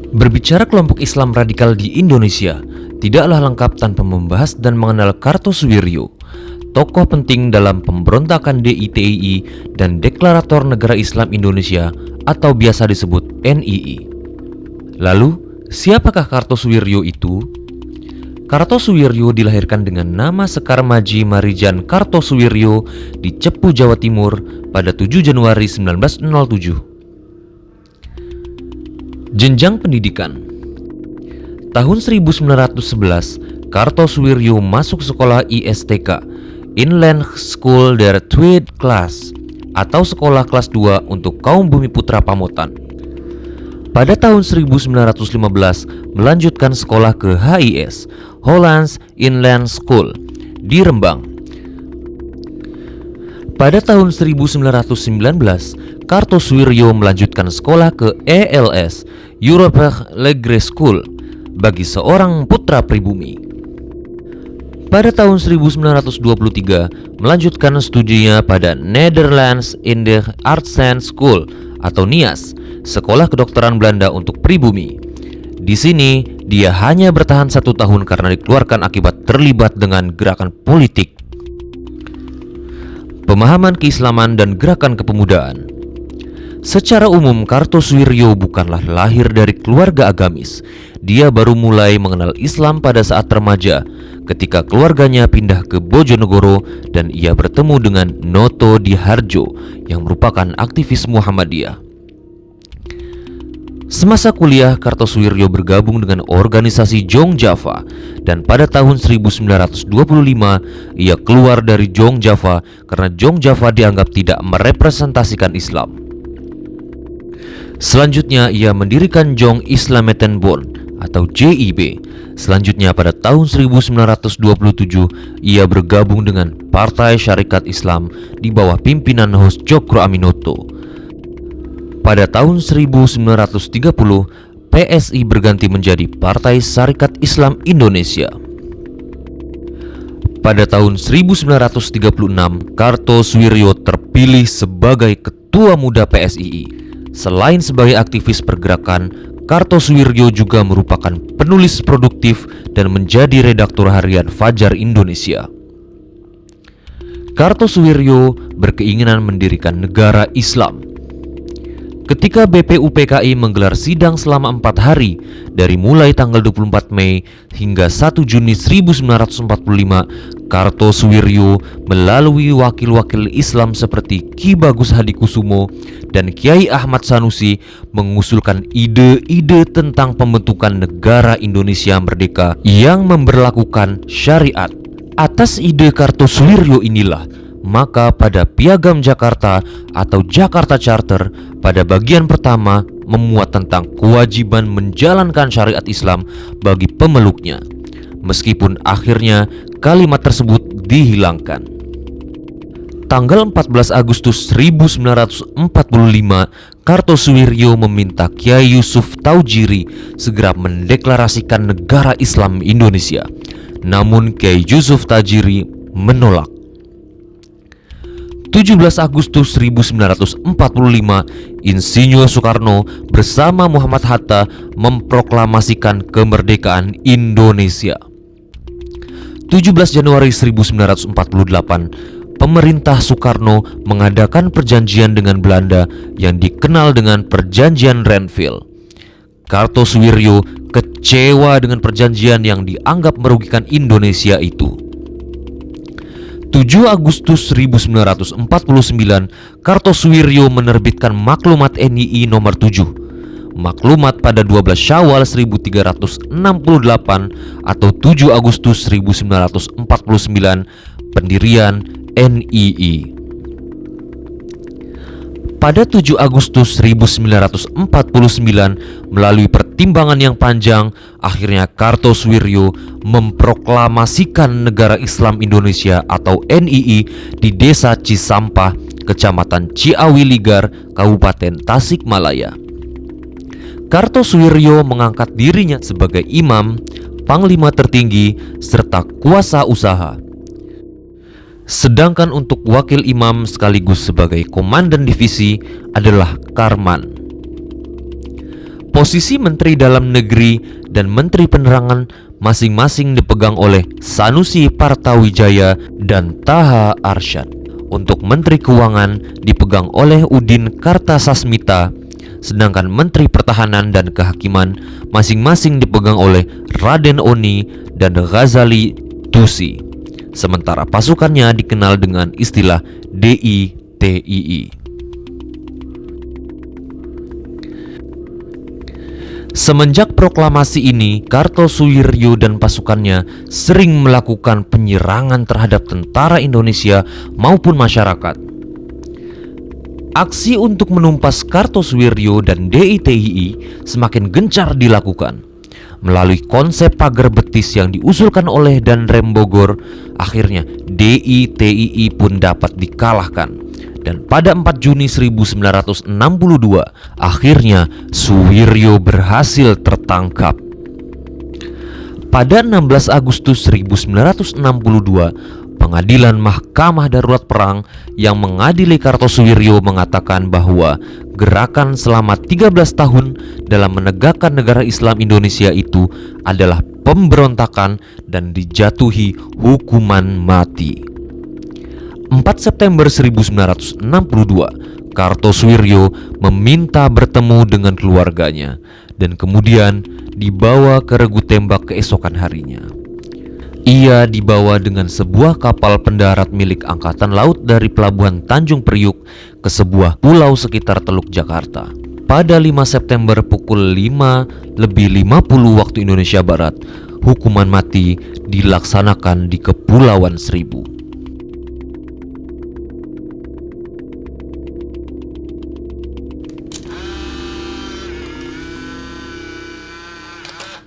Berbicara kelompok Islam radikal di Indonesia, tidaklah lengkap tanpa membahas dan mengenal Kartosuwiryo, tokoh penting dalam pemberontakan DITII dan Deklarator Negara Islam Indonesia atau biasa disebut NII. Lalu, siapakah Kartosuwiryo itu? Kartosuwiryo dilahirkan dengan nama Sekar Maji Marijan Kartosuwiryo di Cepu, Jawa Timur pada 7 Januari 1907. Jenjang pendidikan. Tahun 1911, Kartosuwiryo masuk sekolah ISTK, Inland School der Tweede Klas, atau sekolah kelas 2 untuk kaum Bumiputra Pamotan. Pada tahun 1915, melanjutkan sekolah ke HIS, Hollands Inland School, di Rembang. Pada tahun 1919, Kartosuwiryo melanjutkan sekolah ke ELS, European Lagere School, bagi seorang putra pribumi. Pada tahun 1923, melanjutkan studinya pada Netherlands in the Artsen School atau NIAS, sekolah kedokteran Belanda untuk pribumi. Di sini, dia hanya bertahan 1 tahun karena dikeluarkan akibat terlibat dengan gerakan politik, pemahaman keislaman, dan gerakan kepemudaan. Secara umum, Kartosuwiryo bukanlah lahir dari keluarga agamis. Dia baru mulai mengenal Islam pada saat remaja, ketika keluarganya pindah ke Bojonegoro dan ia bertemu dengan Noto Diharjo yang merupakan aktivis Muhammadiyah. Semasa kuliah, Kartosuwiryo bergabung dengan organisasi Jong Java, dan pada tahun 1925 ia keluar dari Jong Java karena Jong Java dianggap tidak merepresentasikan Islam. Selanjutnya ia mendirikan Jong Islametenbond atau JIB. Selanjutnya pada tahun 1927 ia bergabung dengan Partai Syarikat Islam di bawah pimpinan Hos Cokro Aminoto. Pada tahun 1930 PSI berganti menjadi Partai Syarikat Islam Indonesia. Pada tahun 1936 Kartosuwiryo terpilih sebagai Ketua Muda PSII. Selain sebagai aktivis pergerakan, Kartosuwiryo juga merupakan penulis produktif dan menjadi redaktur harian Fajar Indonesia. Kartosuwiryo berkeinginan mendirikan negara Islam. Ketika BPUPKI menggelar sidang selama 4 hari dari mulai tanggal 24 Mei hingga 1 Juni 1945, Kartosuwiryo melalui wakil-wakil Islam seperti Ki Bagus Hadikusumo dan Kiai Ahmad Sanusi mengusulkan ide-ide tentang pembentukan negara Indonesia merdeka yang memberlakukan syariat. Atas ide Kartosuwiryo inilah, maka pada Piagam Jakarta atau Jakarta Charter pada bagian pertama memuat tentang kewajiban menjalankan syariat Islam bagi pemeluknya, meskipun akhirnya kalimat tersebut dihilangkan. Tanggal 14 Agustus 1945, Kartosuwiryo meminta Kiai Yusuf Taujiri segera mendeklarasikan negara Islam Indonesia. Namun Kiai Yusuf Taujiri menolak. 17 Agustus 1945, Insinyur Soekarno bersama Muhammad Hatta memproklamasikan kemerdekaan Indonesia. 17 Januari 1948, pemerintah Soekarno mengadakan perjanjian dengan Belanda yang dikenal dengan Perjanjian Renville. Kartosuwiryo kecewa dengan perjanjian yang dianggap merugikan Indonesia itu. 7 Agustus 1949, Kartosuwiryo menerbitkan Maklumat NII nomor 7. Maklumat pada 12 Syawal 1368 atau 7 Agustus 1949, pendirian NII. Pada 7 Agustus 1949, melalui pertimbangan yang panjang, akhirnya Kartosuwiryo memproklamasikan negara Islam Indonesia atau NII di Desa Cisampah, Kecamatan Ciawiligar, Kabupaten Tasikmalaya. Kartosuwiryo mengangkat dirinya sebagai imam, panglima tertinggi, serta kuasa usaha. Sedangkan untuk wakil imam sekaligus sebagai komandan divisi adalah Karman. Posisi Menteri Dalam Negeri dan Menteri Penerangan masing-masing dipegang oleh Sanusi Partawijaya dan Taha Arsyad. Untuk Menteri Keuangan dipegang oleh Udin Kartasasmita, sedangkan Menteri Pertahanan dan Kehakiman masing-masing dipegang oleh Raden Oni dan Ghazali Tusi. Sementara pasukannya dikenal dengan istilah DITII. Semenjak proklamasi ini, Kartosuwiryo dan pasukannya sering melakukan penyerangan terhadap tentara Indonesia maupun masyarakat. Aksi untuk menumpas Kartosuwiryo dan DITII semakin gencar dilakukan. Melalui konsep pagar betis yang diusulkan oleh Danrem Bogor, akhirnya DITII pun dapat dikalahkan. Dan pada 4 Juni 1962, akhirnya Suwiryo berhasil tertangkap. Pada 16 Agustus 1962, Pengadilan Mahkamah Darurat Perang yang mengadili Kartosuwiryo mengatakan bahwa gerakan selama 13 tahun dalam menegakkan negara Islam Indonesia itu adalah pemberontakan dan dijatuhi hukuman mati. 4 September 1962, Kartosuwiryo meminta bertemu dengan keluarganya dan kemudian dibawa ke regu tembak keesokan harinya. Ia dibawa dengan sebuah kapal pendarat milik Angkatan Laut dari Pelabuhan Tanjung Priuk ke sebuah pulau sekitar Teluk Jakarta. Pada 5 September pukul 5:50 waktu Indonesia Barat, hukuman mati dilaksanakan di Kepulauan Seribu.